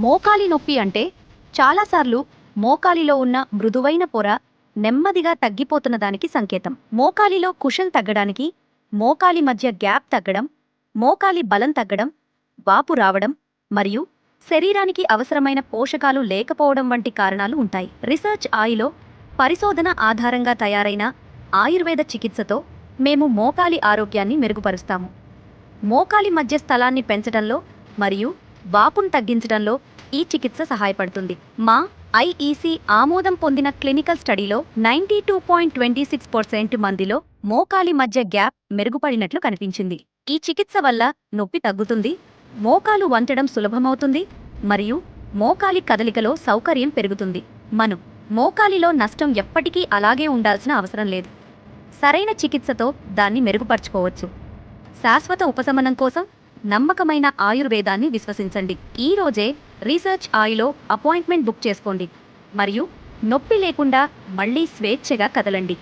మోకాలి నొప్పి అంటే చాలాసార్లు మోకాలిలో ఉన్న మృదువైన పొర నెమ్మదిగా తగ్గిపోతున్న దానికి సంకేతం. మోకాలిలో కుషన్ తగ్గడానికి, మోకాలి మధ్య గ్యాప్ తగ్గడం, మోకాలి బలం తగ్గడం, వాపు రావడం మరియు శరీరానికి అవసరమైన పోషకాలు లేకపోవడం వంటి కారణాలు ఉంటాయి. రీసెర్చ్ ఆయిలో పరిశోధన ఆధారంగా తయారైన ఆయుర్వేద చికిత్సతో మేము మోకాలి ఆరోగ్యాన్ని మెరుగుపరుస్తాము. మోకాలి మధ్య స్థలాన్ని పెంచడంలో మరియు వాపును తగ్గించడంలో ఈ చికిత్స సహాయపడుతుంది. మా ఐఈసీ ఆమోదం పొందిన క్లినికల్ స్టడీలో 92.26% మందిలో మోకాలి మధ్య గ్యాప్ మెరుగుపడినట్లు కనిపించింది. ఈ చికిత్స వల్ల నొప్పి తగ్గుతుంది, మోకాలు వంచడం సులభమవుతుంది మరియు మోకాలి కదలికలో సౌకర్యం పెరుగుతుంది. మోకాలిలో నష్టం ఎప్పటికీ అలాగే ఉండాల్సిన అవసరం లేదు. సరైన చికిత్సతో దాన్ని మెరుగుపరుచుకోవచ్చు. శాశ్వత ఉపశమనం కోసం నమ్మకమైన ఆయుర్వేదాన్ని విశ్వసించండి. ఈ రోజే రీసెర్చ్ ఆయిలో అపాయింట్మెంట్ బుక్ చేసుకోండి మరియు నొప్పి లేకుండా మళ్ళీ స్వేచ్ఛగా కదలండి.